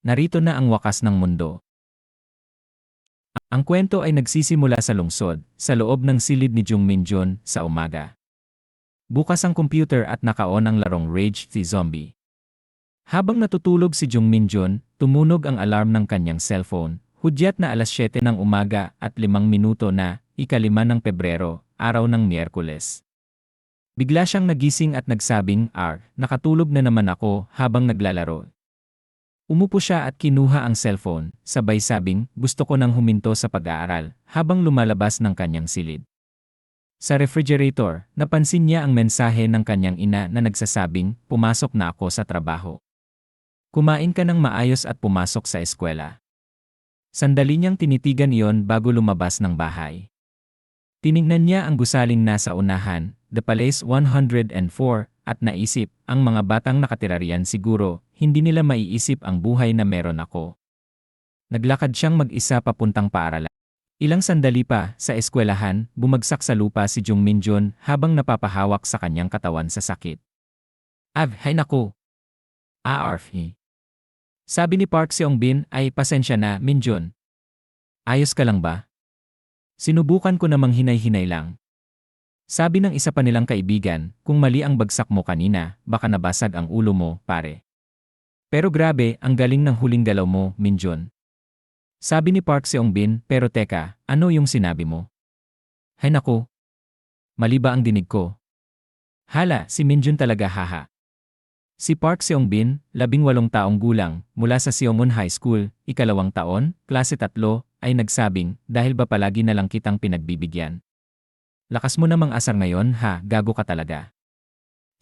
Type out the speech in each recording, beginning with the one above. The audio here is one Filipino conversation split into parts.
Narito na ang wakas ng mundo. Ang kwento ay nagsisimula sa lungsod, sa loob ng silid ni Jung Min-jun, sa umaga. Bukas ang computer at naka-on ang larong Rage the Zombie. Habang natutulog si Jung Min-jun, tumunog ang alarm ng kanyang cellphone, hudyat na alas 7 ng umaga at 5 minuto na, ika-5 ng Pebrero, araw ng Miyerkules. Bigla siyang nagising at nagsabing, nakatulog na naman ako habang naglalaro. Umupo siya at kinuha ang cellphone, sabay sabing, gusto ko nang huminto sa pag-aaral, habang lumalabas ng kanyang silid. Sa refrigerator, napansin niya ang mensahe ng kanyang ina na nagsasabing, pumasok na ako sa trabaho. Kumain ka ng maayos at pumasok sa eskwela. Sandali niyang tinitigan iyon bago lumabas ng bahay. Tinignan niya ang gusaling nasa unahan, The Palace 104, at naisip, ang mga batang nakatira riyan siguro, hindi nila maiisip ang buhay na meron ako. Naglakad siyang mag-isa papuntang paaralan. Ilang sandali pa, sa eskwelahan, bumagsak sa lupa si Jung Min-jun habang napapahawak sa kanyang katawan sa sakit. Hay naku! Sabi ni Park Seong-bin, ay pasensya na, Min-jun. Ayos ka lang ba? Sinubukan ko namang hinay-hinay lang. Sabi ng isa pa nilang kaibigan, kung mali ang bagsak mo kanina, baka nabasag ang ulo mo, pare. Pero grabe, ang galing ng huling galaw mo, Min-jun. Sabi ni Park Seong-bin, pero teka, ano yung sinabi mo? Hay naku! Mali ba ang dinig ko? Hala, si Min-jun talaga haha. Si Park Seong-bin, 18 taong gulang, mula sa Seomun High School, ika-2 taon, klase 3, ay nagsabing, dahil ba palagi na lang kitang pinagbibigyan? Lakas mo namang asar ngayon ha, gago ka talaga.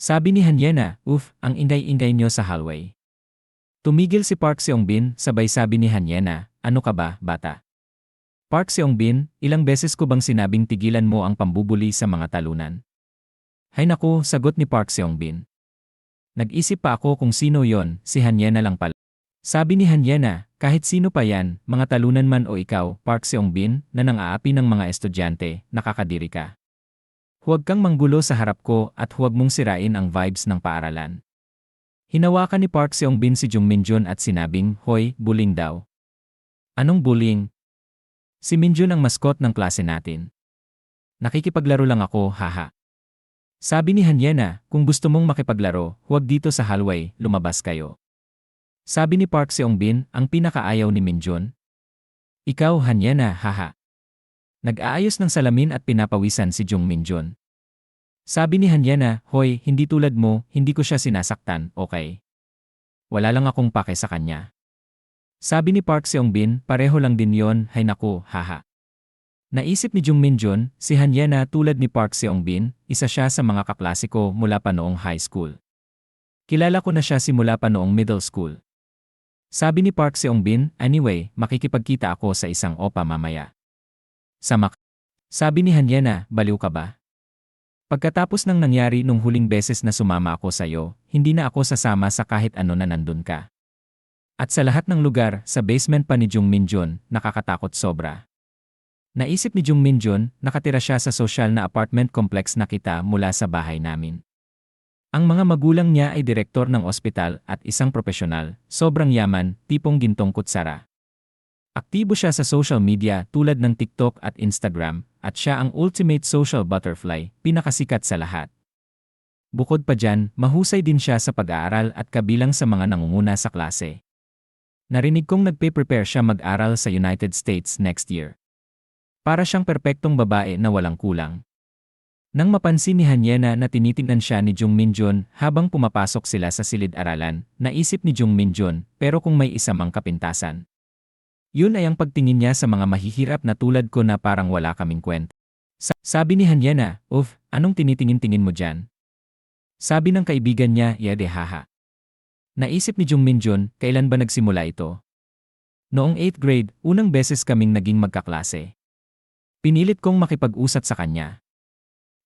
Sabi ni Hanyena, ang ingay-ingay niyo sa hallway. Tumigil si Park Seong-bin, sabay sabi ni Hanyena, ano ka ba, bata? Park Seong-bin, ilang beses ko bang sinabing tigilan mo ang pambubuli sa mga talunan? Hay naku, sagot ni Park Seong-bin. Nag-isip pa ako kung sino yon, si Hanyena lang pala. Sabi ni Hanyena, kahit sino pa yan, mga talunan man o ikaw, Park Seong-bin, na nang-aapi ng mga estudyante, nakakadiri ka. Huwag kang manggulo sa harap ko at huwag mong sirain ang vibes ng paaralan. Hinawakan ni Park Seong-bin si Jung Min-jun at sinabing, hoy, bullying daw. Anong bullying? Si Min-jun ang maskot ng klase natin. Nakikipaglaro lang ako, haha. Sabi ni Hanyena, kung gusto mong makipaglaro, huwag dito sa hallway, lumabas kayo. Sabi ni Park Seong-bin, ang pinakaayaw ni Min-jun. Ikaw, Hanyena, haha. Nag-aayos ng salamin at pinapawisan si Jung Min-jun. Sabi ni Hanyena, hoy, hindi tulad mo, hindi ko siya sinasaktan, okay? Wala lang akong pake sa kanya. Sabi ni Park Seong-bin, pareho lang din yon, hay naku, haha. Naisip ni Jung Min-jun, si Hanyena tulad ni Park Seong-bin, isa siya sa mga kaklase ko mula pa noong high school. Kilala ko na siya simula pa noong middle school. Sabi ni Park Seong-bin, anyway, makikipagkita ako sa isang opa mamaya. Sabi ni Hanyena, baliw ka ba? Pagkatapos ng nangyari nung huling beses na sumama ako sa iyo, hindi na ako sasama sa kahit ano na nandun ka. At sa lahat ng lugar, sa basement pa ni Jung Min-jun, nakakatakot sobra. Naisip ni Jung Min-jun, nakatira siya sa social na apartment complex na kita mula sa bahay namin. Ang mga magulang niya ay direktor ng ospital at isang profesional, sobrang yaman, tipong gintong kutsara. Aktibo siya sa social media tulad ng TikTok at Instagram, at siya ang ultimate social butterfly, pinakasikat sa lahat. Bukod pa dyan, mahusay din siya sa pag-aaral at kabilang sa mga nangunguna sa klase. Narinig kong nagpe-prepare siya mag-aral sa United States next year. Para siyang perpektong babae na walang kulang. Nang mapansin ni Hanyena na tinitingnan siya ni Jung Min-jun habang pumapasok sila sa silid-aralan, naisip ni Jung Min-jun, pero kung may isa mang kapintasan. Yun ay ang pagtingin niya sa mga mahihirap na tulad ko na parang wala kaming kwenta. Sabi ni Hanyena, anong tinitingin-tingin mo dyan? Sabi ng kaibigan niya, yade haha. Naisip ni Jung Min-jun, kailan ba nagsimula ito? Noong 8th grade, unang beses kaming naging magkaklase. Pinilit kong makipag-usap sa kanya.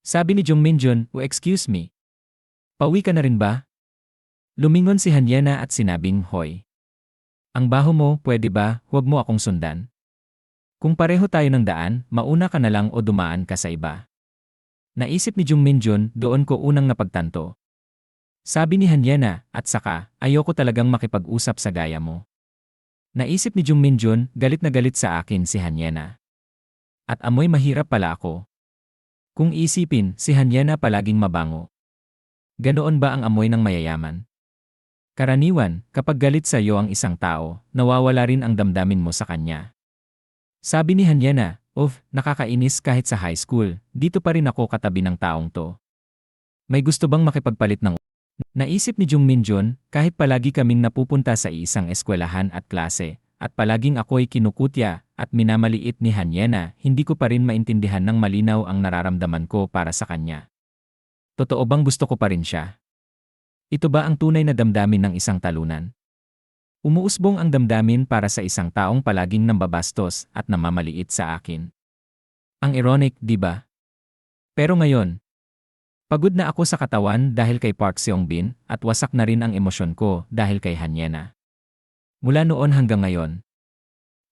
Sabi ni Jung Min-jun, excuse me. Pauwi ka na rin ba? Lumingon si Hanyena at sinabing, hoy. Ang baho mo, pwede ba, huwag mo akong sundan? Kung pareho tayo ng daan, mauna ka na lang o dumaan ka sa iba. Naisip ni Jung Min-jun, doon ko unang napagtanto. Sabi ni Hanyena, at saka, ayoko talagang makipag-usap sa gaya mo. Naisip ni Jung Minjun, galit na galit sa akin si Hanyena. At amoy mahirap pala ako. Kung isipin, si Hanyena palaging mabango. Ganoon ba ang amoy ng mayayaman? Karaniwan, kapag galit sa iyo ang isang tao, nawawala rin ang damdamin mo sa kanya. Sabi ni Hanyena, nakakainis kahit sa high school, dito pa rin ako katabi ng taong to. May gusto bang makipagpalit ng Naisip ni Jung Minjun, kahit palagi kaming napupunta sa isang eskwelahan at klase, at palaging ako'y kinukutya at minamaliit ni Hanyena, hindi ko pa rin maintindihan ng malinaw ang nararamdaman ko para sa kanya. Totoo bang gusto ko pa rin siya? Ito ba ang tunay na damdamin ng isang talunan? Umuusbong ang damdamin para sa isang taong palaging nambabastos at namamaliit sa akin. Ang ironic, di ba? Pero ngayon, pagod na ako sa katawan dahil kay Park Seong-bin at wasak na rin ang emosyon ko dahil kay Hanyena. Mula noon hanggang ngayon.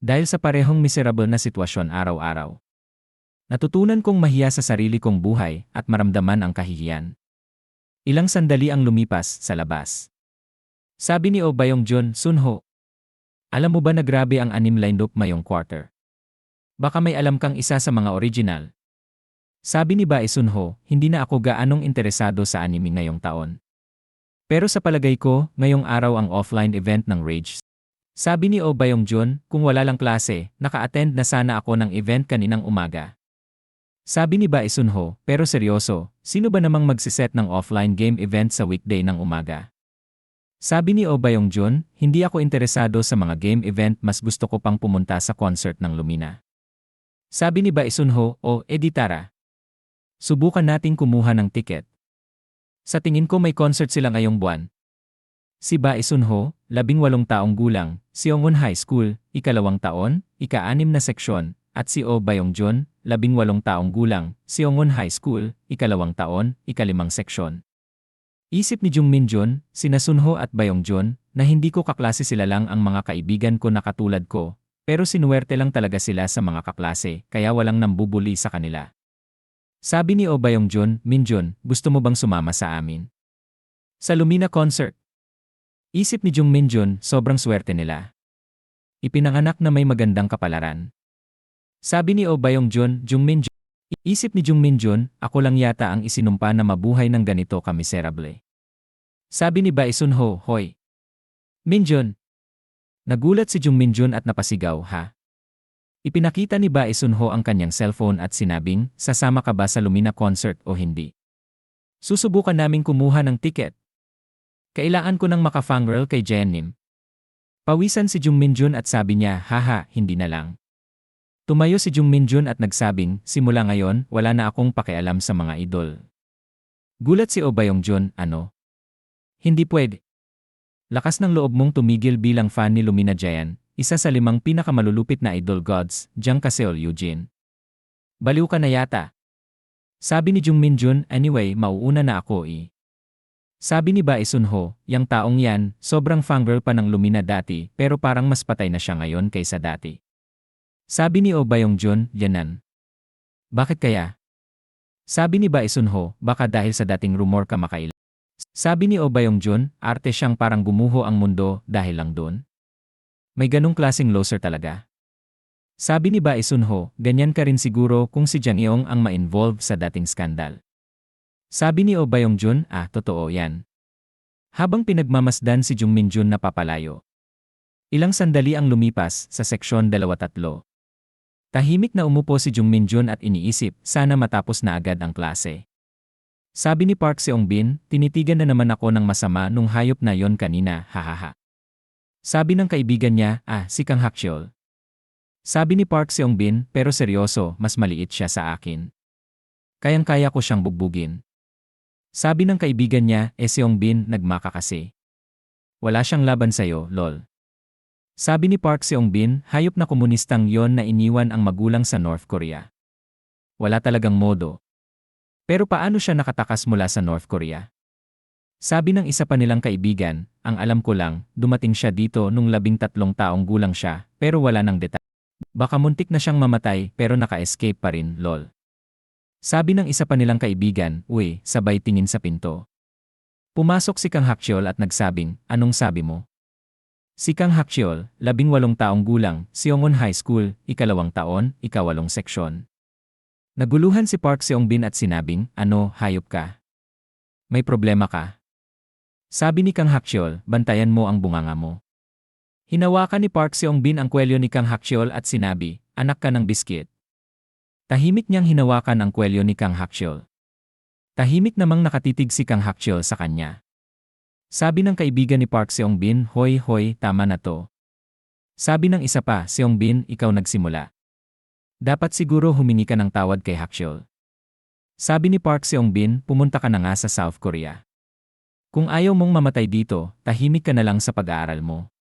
Dahil sa parehong miserable na sitwasyon araw-araw. Natutunan kong mahiya sa sarili kong buhay at maramdaman ang kahihiyan. Ilang sandali ang lumipas sa labas. Sabi ni Oh Bayong-jun, Sunho. Alam mo ba na grabe ang anim lineup ngayong quarter? Baka may alam kang isa sa mga original. Sabi ni Bae Sunho, hindi na ako gaanong interesado sa anime ngayong taon. Pero sa palagay ko, ngayong araw ang offline event ng Rage. Sabi ni Oh Bayong-jun, kung wala lang klase, naka-attend na sana ako ng event kaninang umaga. Sabi ni Bae Sunho, pero seryoso, sino ba namang magsiset ng offline game event sa weekday ng umaga? Sabi ni Oh Bayong-jun, hindi ako interesado sa mga game event, mas gusto ko pang pumunta sa concert ng Lumina. Sabi ni Bae Sunho, edi tara. Subukan nating kumuha ng tiket. Sa tingin ko may concert sila ngayong buwan. Si Bae Sunho, 18 taong gulang, Seongun High School, 2 taon, 6 na seksyon, at si Oh Bayong-jun, 18 taong gulang, Seongun High School, 2 taon, 5 seksyon. Isip ni Jung Minjun, sina Sunho at Bayong-jun, na hindi ko kaklase sila lang ang mga kaibigan ko na katulad ko, pero sinuwerte lang talaga sila sa mga kaklase, kaya walang nambubuli sa kanila. Sabi ni Oh Bayong-jun, Minjun, gusto mo bang sumama sa amin? Sa Lumina concert. Isip ni Jung Minjun, sobrang swerte nila. Ipinanganak na may magandang kapalaran. Sabi ni Oh Bayong-jun, Jung Minjun. Isip ni Jung Minjun, ako lang yata ang isinumpa na mabuhay ng ganito ka-miserable. Sabi ni Bae Sunho, hoy. Minjun. Nagulat si Jung Minjun at napasigaw, ha? Ipinakita ni Bae Sunho ang kanyang cellphone at sinabing, sasama ka ba sa Lumina concert o hindi? Susubukan naming kumuha ng tiket. Kailangan ko nang maka-fangirl kay Jeonnim. Pawisan si Jung Minjun at sabi niya, haha, hindi na lang. Tumayo si Jung Minjun at nagsabing, simula ngayon, wala na akong pakialam sa mga idol. Gulat si Oh Bayong-jun, ano? Hindi pwede. Lakas ng loob mong tumigil bilang fan ni Lumina Jayan, isa sa 5 pinakamalulupit na idol gods, Jang Kaseol Eugene. Baliw ka na yata. Sabi ni Jung Minjun, anyway, mauuna na ako eh. Sabi ni Bae Sunho, yang taong yan, sobrang fangirl pa ng Lumina dati, pero parang mas patay na siya ngayon kaysa dati. Sabi ni Oh Bayong-jun, yanan. Bakit kaya? Sabi ni Bae Sunho, baka dahil sa dating rumor ka makaila. Sabi ni Oh Bayong-jun, arte siyang parang gumuho ang mundo dahil lang doon. May ganong klaseng loser talaga. Sabi ni Bae Sunho, ganyan ka rin siguro kung si Jang Eong ang ma-involve sa dating skandal. Sabi ni Oh Bayong-jun, totoo yan. Habang pinagmamasdan si Jung Minjun na papalayo. Ilang sandali ang lumipas sa seksyon 2-3. Tahimik na umupo si Jung Minjun at iniisip, sana matapos na agad ang klase. Sabi ni Park Seong-bin, tinitigan na naman ako ng masama nung hayop na yon kanina, hahaha. Sabi ng kaibigan niya, si Kang Hakcheol. Sabi ni Park Seong-bin, pero seryoso, mas maliit siya sa akin. Kayang-kaya ko siyang bugbugin. Sabi ng kaibigan niya, Seong-bin, nagmaka kasi. Wala siyang laban sa'yo, lol. Sabi ni Park Seong-bin, hayop na komunistang yon na iniwan ang magulang sa North Korea. Wala talagang modo. Pero paano siya nakatakas mula sa North Korea? Sabi ng isa pa nilang kaibigan, ang alam ko lang, dumating siya dito nung 13 taong gulang siya, pero wala nang detalye. Baka muntik na siyang mamatay pero naka-escape pa rin, lol. Sabi ng isa pa nilang kaibigan, uy, sabay tingin sa pinto. Pumasok si Kang Hakcheol at nagsabing, anong sabi mo? Si Kang Hakcheol, 18 taong gulang, Seongon High School, 2nd taon, 8 seksyon. Naguluhan si Park Seongbin at sinabing, ano, hayop ka? May problema ka? Sabi ni Kang Hakcheol, bantayan mo ang bunganga mo. Hinawakan ni Park Seongbin ang kwelyo ni Kang Hakcheol at sinabi, anak ka ng biskit. Tahimik niyang hinawakan ang kwelyo ni Kang Hakcheol. Tahimik namang nakatitig si Kang Hakcheol sa kanya. Sabi ng kaibigan ni Park Seongbin, hoy, tama na to. Sabi ng isa pa, Seongbin, ikaw nagsimula. Dapat siguro humingi ka ng tawad kay Hakcheol. Sabi ni Park Seongbin, pumunta ka na nga sa South Korea. Kung ayaw mong mamatay dito, tahimik ka na lang sa pag-aaral mo.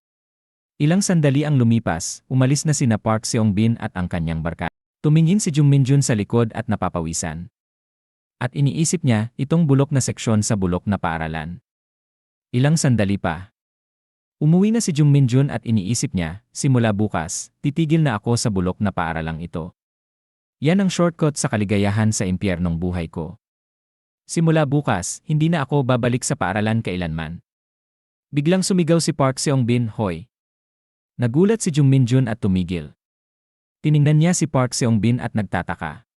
Ilang sandali ang lumipas, umalis na sina Park Seongbin at ang kanyang barkada. Tumingin si Jung Minjun sa likod at napapawisan. At iniisip niya, itong bulok na seksyon sa bulok na paaralan. Ilang sandali pa. Umuwi na si Jung Minjun at iniisip niya, simula bukas, titigil na ako sa bulok na paaralang ito. Yan ang shortcut sa kaligayahan sa impyernong buhay ko. Simula bukas, hindi na ako babalik sa paaralan kailanman. Biglang sumigaw si Park Seongbin, hoy. Nagulat si Jung Minjun at tumigil. Tiningnan niya si Park Seongbin at nagtataka.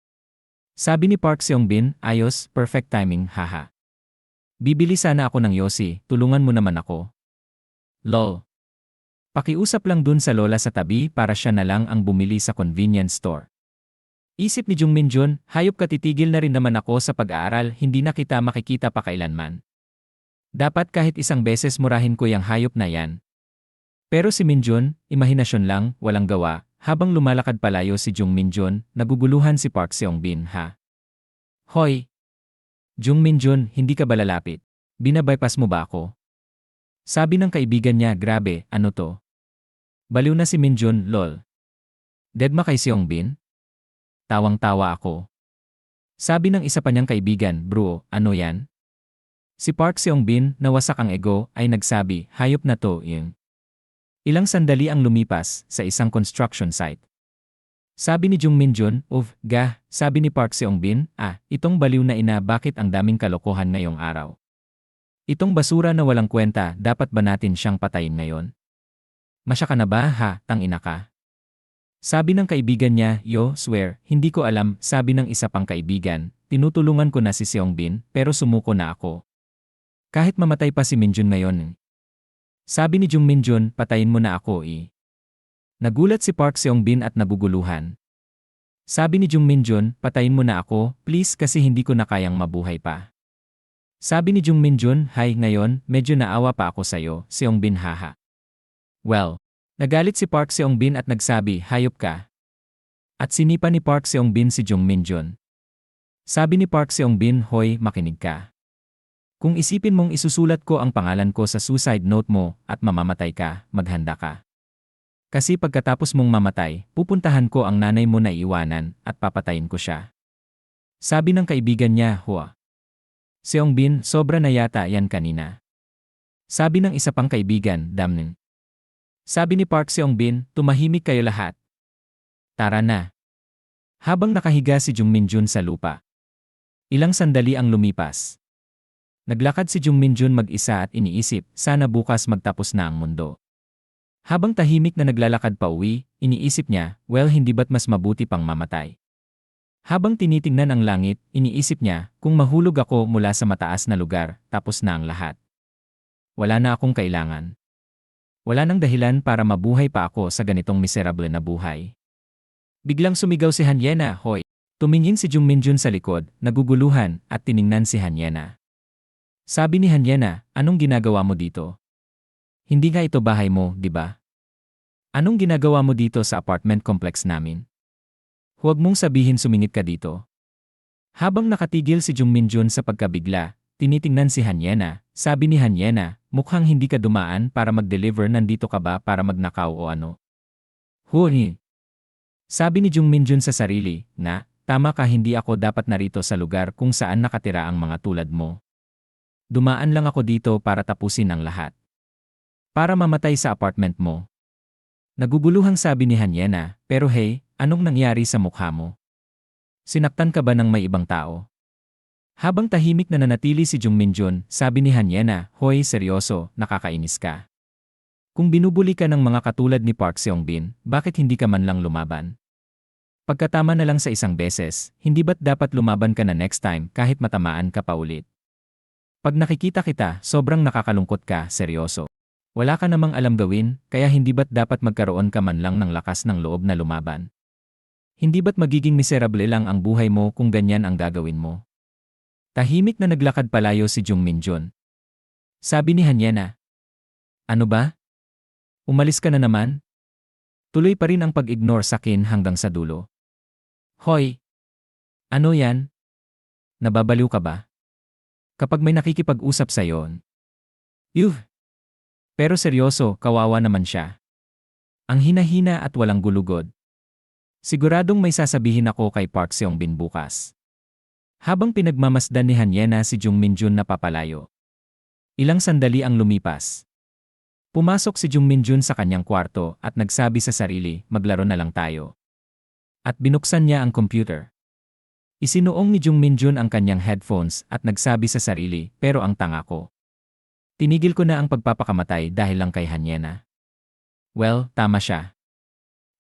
Sabi ni Park Seongbin, ayos, perfect timing, haha. Bibili sana ako ng yosi, tulungan mo naman ako. Lol. Pakiusap lang dun sa lola sa tabi para siya na lang ang bumili sa convenience store. Isip ni Jung Minjun, hayop ka, titigil na rin naman ako sa pag-aaral, hindi na kita makikita pa kailanman. Dapat kahit isang beses murahin ko yung hayop na yan. Pero si Minjun, imahinasyon lang, walang gawa, habang lumalakad palayo si Jung Minjun, naguguluhan si Park Seongbin, ha? Hoy! Jung Minjun, hindi ka ba lalapit? Binabypass mo ba ako? Sabi ng kaibigan niya, grabe, ano to? Baliw na si Minjun, lol. Deadma kay Seongbin? Tawang-tawa ako. Sabi ng isa pa niyang kaibigan, bro, ano yan? Si Park Seongbin, nawasak ang ego, ay nagsabi, hayop na to, yung. Ilang sandali ang lumipas, sa isang construction site. Sabi ni Jung Minjun, sabi ni Park Seongbin, itong baliw na ina, bakit ang daming kalokohan ngayong araw? Itong basura na walang kwenta, dapat ba natin siyang patayin ngayon? Masya ka na ba, ha, tangina ka? Sabi ng kaibigan niya, swear, hindi ko alam, sabi ng isa pang kaibigan, tinutulungan ko na si Seongbin, pero sumuko na ako. Kahit mamatay pa si Minjun ngayon. Sabi ni Jung Minjun, patayin mo na ako Nagulat si Park Seongbin at naguguluhan. Sabi ni Jung Minjun, patayin mo na ako, please kasi hindi ko na kayang mabuhay pa. Sabi ni Jung Minjun, hay, ngayon, medyo naawa pa ako sa'yo, Seongbin, haha. Well, nagalit si Park Seongbin at nagsabi, hayop ka. At sinipa ni Park Seongbin si Jung Minjun. Sabi ni Park Seongbin, hoy, makinig ka. Kung isipin mong isusulat ko ang pangalan ko sa suicide note mo at mamamatay ka, maghanda ka. Kasi pagkatapos mong mamatay, pupuntahan ko ang nanay mo na iwanan at papatayin ko siya. Sabi ng kaibigan niya, hua. Seongbin, sobra na yata yan kanina. Sabi ng isa pang kaibigan, damnin. Sabi ni Park Seongbin, tumahimik kayo lahat. Tara na. Habang nakahiga si Jung Minjun sa lupa. Ilang sandali ang lumipas. Naglakad si Jung Minjun mag-isa at iniisip, sana bukas magtapos na ang mundo. Habang tahimik na naglalakad pa uwi, iniisip niya, well, hindi ba't mas mabuti pang mamatay? Habang tinitingnan ang langit, iniisip niya, kung mahulog ako mula sa mataas na lugar, tapos na ang lahat. Wala na akong kailangan. Wala nang dahilan para mabuhay pa ako sa ganitong miserable na buhay. Biglang sumigaw si Hanyena, hoy. Tumingin si Jung Minjun sa likod, naguguluhan, at tiningnan si Hanyena. Sabi ni Hanyena, anong ginagawa mo dito? Hindi nga ito bahay mo, di ba? Anong ginagawa mo dito sa apartment complex namin? Huwag mong sabihin sumingit ka dito. Habang nakatigil si Jung Minjun sa pagkabigla, tinitingnan si Hanyena. Sabi ni Hanyena, mukhang hindi ka dumaan para mag-deliver, nandito ka ba para magnakaw o ano? Huni. Sabi ni Jung Minjun sa sarili, na, tama ka, hindi ako dapat narito sa lugar kung saan nakatira ang mga tulad mo. Dumaan lang ako dito para tapusin ang lahat. Para mamatay sa apartment mo. Naguguluhang sabi ni Hanyena, pero hey, anong nangyari sa mukha mo? Sinaktan ka ba ng may ibang tao? Habang tahimik na nanatili si Jung Minjun, sabi ni Hanyena, hoy, seryoso, nakakainis ka. Kung binubuli ka ng mga katulad ni Park Seong-bin, bakit hindi ka man lang lumaban? Pagkatama na lang sa isang beses, hindi ba't dapat lumaban ka na next time kahit matamaan ka pa ulit? Pag nakikita kita, sobrang nakakalungkot ka, seryoso. Wala ka namang alam gawin, kaya hindi ba't dapat magkaroon ka man lang ng lakas ng loob na lumaban? Hindi ba't magiging miserable lang ang buhay mo kung ganyan ang gagawin mo? Tahimik na naglakad palayo si Jung Minjun. Sabi ni Hanyena, "Ano ba? Umalis ka na naman?" Tuloy pa rin ang pag-ignore sa akin hanggang sa dulo. Hoy! Ano yan? Nababaliw ka ba? Kapag may nakikipag-usap sa'yo. Yuh! Pero seryoso, kawawa naman siya. Ang hina-hina at walang gulugod. Siguradong may sasabihin ako kay Park Seong-bin bukas. Habang pinagmamasdan ni Hanyena si Jung Minjun na papalayo. Ilang sandali ang lumipas. Pumasok si Jung Minjun sa kanyang kwarto at nagsabi sa sarili, maglaro na lang tayo. At binuksan niya ang computer. Isinuong ni Jung Minjun ang kanyang headphones at nagsabi sa sarili, pero ang tanga ko. Tinigil ko na ang pagpapakamatay dahil lang kay Hanyena. Well, tama siya.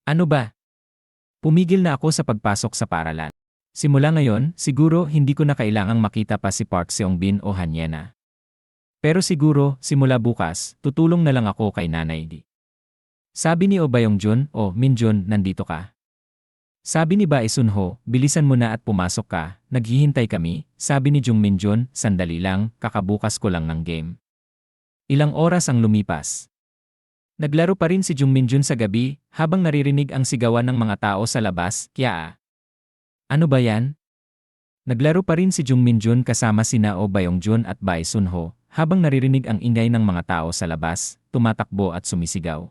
Ano ba? Pumigil na ako sa pagpasok sa paaralan. Simula ngayon, siguro hindi ko na kailangang makita pa si Park Seong-bin o Hanyena. Pero siguro, simula bukas, tutulong na lang ako kay Nanay Di. Sabi ni Oh Byung-jun, "Oh, Minjun, nandito ka." Sabi ni Bae Sunho, "Bilisan mo na at pumasok ka, naghihintay kami." Sabi ni Jung Minjun, "Sandali lang, kakabukas ko lang ng game." Ilang oras ang lumipas. Naglaro pa rin si Jung Minjun sa gabi, habang naririnig ang sigawan ng mga tao sa labas, "Kya? Ano ba yan?" Naglaro pa rin si Jung Minjun kasama sina Oh Byung-jun at Bae Sunho, habang naririnig ang ingay ng mga tao sa labas, tumatakbo at sumisigaw.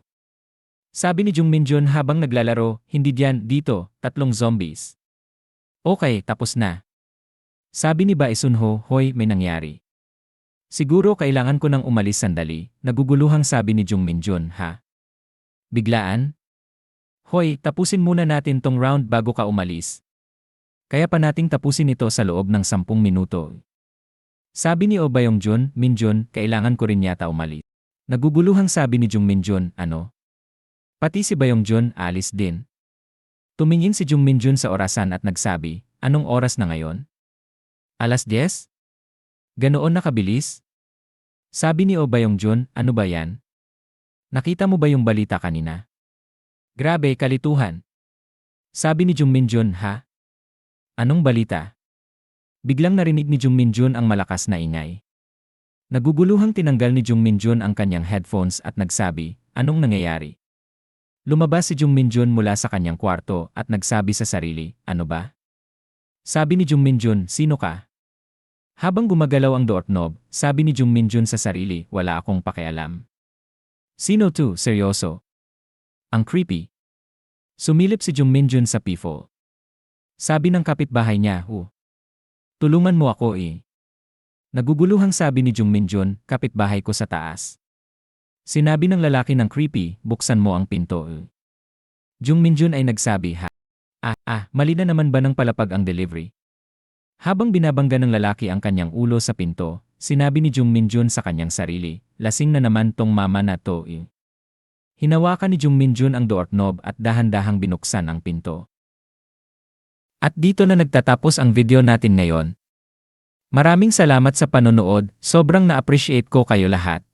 Sabi ni Jung Minjun habang naglalaro, "Hindi diyan, dito, 3 zombies." Okay, tapos na. Sabi ni Bae Sunho, "Hoy, may nangyari." Siguro kailangan ko nang umalis sandali, naguguluhang sabi ni Jung Minjun, "Ha? Biglaan? Hoy, tapusin muna natin tong round bago ka umalis. Kaya pa nating tapusin ito sa loob ng 10 minuto." Sabi ni Oh Byung-jun, "Minjun, kailangan ko rin yata umalis." Naguguluhang sabi ni Jung Minjun, "Ano? Pati si Byung-jun alis din." Tumingin si Jung Minjun sa orasan at nagsabi, "Anong oras na ngayon? 10:00? Ganoon na kabilis?" Sabi ni Oh Byung-jun, "Ano ba yan? Nakita mo ba yung balita kanina? Grabe, kalituhan." Sabi ni Jung Minjun, "Ha? Anong balita?" Biglang narinig ni Jung Minjun ang malakas na ingay. Naguguluhang tinanggal ni Jung Minjun ang kanyang headphones at nagsabi, "Anong nangyayari?" Lumabas si Jung Minjun mula sa kanyang kwarto at nagsabi sa sarili, "Ano ba?" Sabi ni Jung Minjun, "Sino ka?" Habang gumagalaw ang doorknob, sabi ni Jung Minjun sa sarili, "Wala akong pakialam." "Sino to, seryoso? Ang creepy." Sumilip si Jung Minjun sa pifo. Sabi ng kapitbahay niya, "Tulungan mo ako eh." Naguguluhang sabi ni Jung Minjun, "Kapitbahay ko sa taas." Sinabi ng lalaki ng creepy, "Buksan mo ang pinto." Jung Minjun ay nagsabi, mali na naman ba ng palapag ang delivery?" Habang binabangga ng lalaki ang kanyang ulo sa pinto, sinabi ni Jung Minjun sa kanyang sarili, "Lasing na naman tong mama na to eh." Hinawakan ni Jung Minjun ang doorknob at dahan-dahang binuksan ang pinto. At dito na nagtatapos ang video natin ngayon. Maraming salamat sa panonood, sobrang na-appreciate ko kayo lahat.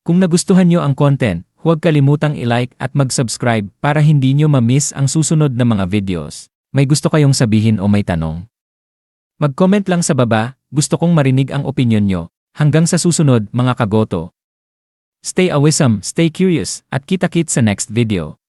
Kung nagustuhan nyo ang content, huwag kalimutang i-like at mag-subscribe para hindi nyo ma-miss ang susunod na mga videos. May gusto kayong sabihin o may tanong? Mag-comment lang sa baba, gusto kong marinig ang opinyon nyo. Hanggang sa susunod mga kagoto. Stay awesome, stay curious, at kita-kits sa next video.